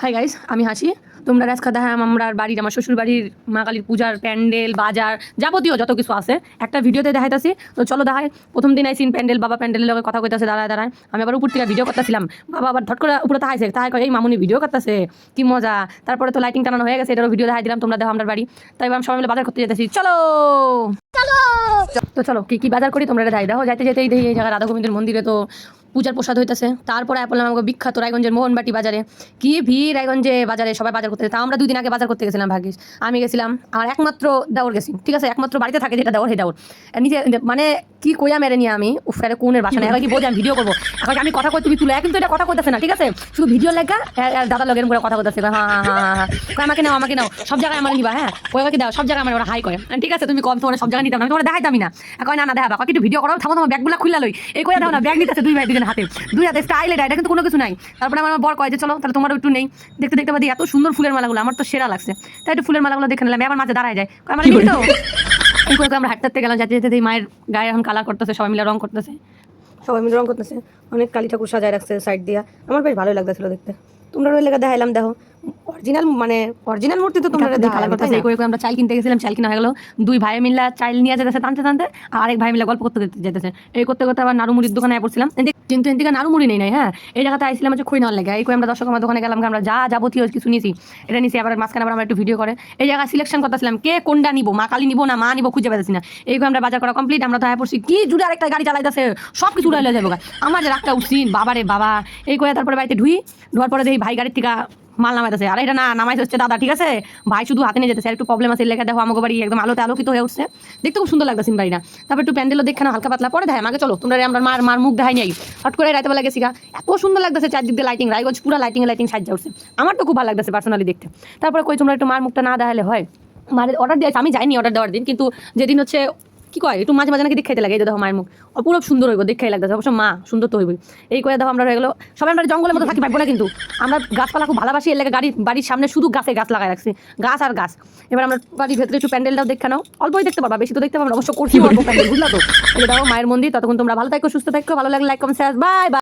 Hi guys, আমি হাসি। তোমরা আজকে দেখা আমরা বাড়ির আমার শ্বশুর বাড়ির মা কালীর পূজার প্যান্ডেল বাজার যাবতীয় যত কিছু আছে একটা ভিডিওতে দেখাইতেছি। তো চলো দেখাই। প্রথম দিন আইসিন প্যান্ডেল বাবা প্যান্ডেলের লগে কথা কইতাছে দাঁড়ায় দাঁড়ায়। আমি আবার উপর থেকে ভিডিও করতেছিলাম, বাবা আবার ধট করে উপরে তাহাইছে, তাহাই কয় এই মামুনি ভিডিও করতেছে, কি মজা। তারপরে তো লাইটিং টানানো হয়ে গেছে, এটারও ভিডিও দেখাই দিলাম, তোমরা দেখো আমার বাড়ি। তাই আমি সবাই মিলে বাজার করতে যেতেছি, চলো তো চলো কি কি বাজার করি তোমরা দেখাই। দেখো যাইতে যেতেই দেখি এই জায়গায় রাধা গোবিন্দের মন্দিরে তো পূজার প্রসাদ হইতেছে। তারপরে বললাম আমাকে বিখ্যাত রায়গঞ্জের মোহনবাটি বাজারে, কি ভিড় রায়গঞ্জে বাজারে, সবাই বাজার করতে। তা আমরা 2 দিন আগে বাজার করতে গেছিলাম ভাগ্যিস। আমি গেছিলাম, আমার একমাত্র দেওর গেছি, ঠিক আছে, একমাত্র বাড়িতে থাকে যেটা দেওর, হে দেওর নিজে মানে কি কইয়া মেরে নিয়ে আমি উফারে কোনের বাসা নেই, কি বোঝে আমি ভিডিও করবো, এখন আমি কথা কই তুমি তুলে, কিন্তু এটা কথা কইতেছে না, ঠিক আছে, শুধু ভিডিও লেখা দাদা লগের করে কথা কইতেছে। হ্যাঁ হ্যাঁ হ্যাঁ, আমাকে নাও আমাকে নাও, সব জায়গায় আমার নিবা, হ্যাঁ ওকে দাও, সব জায়গায় আমার ওরা হাই করে, ঠিক আছে তুমি কম তোমার সব জায়গায় নিতাম না, তোমার দেখাইতামই না। এখন না না দেখা বাবা একটু ভিডিও করো, থামো তোমার ব্যাগগুলো খুলে লই, এই কইয়া দাও না, ব্যাগ নিতেছে 2 ভাই 2 হাতে, 2 হাতে স্টাইল, এটা কিন্তু কোনো কিছু নাই। তারপরে আমার বর কয় যে চলো তাহলে তোমারও একটু নেই। দেখতে দেখতে বাদি এত সুন্দর ফুলের মালাগুলো, আমার তো সেরা লাগছে, তাই একটু ফুলের মালাগুলো দেখে নিলাম। আমার মাঝে দাঁড়ায় যায়, আমার নিবি তো এই করে আমরা হাঁটতে হাঁটতে গেলাম, যেতে যেতে মায়ের গায়ে এখন কালার করতেছে, সবাই মিলে রং করতেছে, সবাই মিলে রং করতেছে, অনেক কালী ঠাকুর সাজায় রাখছে সাইড দিয়া, আমার বেশ ভালোই লাগতেছিল দেখতে। তোমরা ওই লেগে দেখাইলাম, দেখো অরিজিনাল মানে অরিজিনাল মূর্তি তো তোমরা কালার করতেছে। এই করে আমরা চাল কিনতে গেছিলাম, চাল কিনা হয়ে গেল, 2 ভাই মিলে চাল নিয়ে যেতেছে টানতে টানতে, আর আরেক ভাই মিলে গল্প করতে যেতেছে। এই করতে করতে আবার নাড়ু মুড়ির দোকানে পড়ছিলাম, কিন্তু এদিকে নাড়ু মুড়ি নেই নাই, হ্যাঁ এই জায়গাতে আইছিলাম হচ্ছে খই নেওয়ার লেগে। এই করে আমরা দর্শক আমার দোকানে গেলাম, আমরা যা যাবতীয় কিছু নিয়েছি এটা নিয়েছি, আবার মাঝখানে আবার আমরা একটু ভিডিও করে এই জায়গায় সিলেকশন করতেছিলাম কে কোনটা নিবো, মা কালী নিবো না মা নিবো খুঁজে পেতেছি না। এই করে আমরা বাজার করা কমপ্লিট, আমরা তো আয় পড়ছি কি জুড়ে আরেকটা গাড়ি চালাইতেছে, সব কিছু উড়াইলে যাবো। আমার যে রাগটা উঠছি বাবারে বাবা। এই করে তারপরে বাড়িতে ঢোয়ার পরে দেখি ভাই গাড়ির থেকে মাল নামাইতেছে, আর এটা না নামাইতে হচ্ছে দাদা, ঠিক আছে ভাই শুধু হাতে নিয়ে যেতেছে, একটু প্রবলেম আছে লেখা। দেখো আমাকে বাড়ি একদম আলোতে আলোকিত হয়ে উঠছে, দেখতে খুব সুন্দর লাগতেছে বাড়িটা। তারপর একটু প্যান্ডেলও দেখে না হালকা পাতলা, পরে দেয় আমাকে চলো তোমরা আমরা মার মুখ দেখাই নাই, হট করে রাতে বেলা গেছি গা, এত সুন্দর লাগতেছে চারদিক দিয়ে লাইটিং, রায়গঞ্জ পুরো লাইটিং সাজ্জা উঠছে, আমার তো খুব ভালো লাগতেছে পার্সোনালি দেখতে। তারপরে কই তোমরা একটু মার মুখটা না দেখালে হয়, মার অর্ডার দিয়েছে, আমি যাইনি অর্ডার দেওয়ার দিন, কিন্তু যেদিন হচ্ছে কি কয় একটু মাঝে মাঝে নাকি দেখতে লাগে, এই দেখো মায়ের মুখ অপূরব সুন্দর হইব, দেখতে লাগতেছে, অবশ্য মা সুন্দর তো হইবই। এই করে দেখো আমরা হয়ে গেলো সবাই আমরা জঙ্গলের মতো থাকি পারবো না, কিন্তু আমরা গাছপালা খুব ভালোবাসি, এর লাগে বাড়ির সামনে শুধু গাছ লাগাই রাখছি, গাছ আর গাছ। এবার আমরা বাড়ির ভেতরে একটু প্যান্ডেলটাও দেখে নাও, অল্পই দেখতে পারবা, বেশি তো দেখতে পারবো না, অবশ্য করছি অল্প প্যান্ডেল, বুঝলা তো। দেখো মায়ের মন্দির, ততক্ষণ তোমরা ভালো থাকো সুস্থ থাকো, ভালো লাগলে like comment share, bye bye.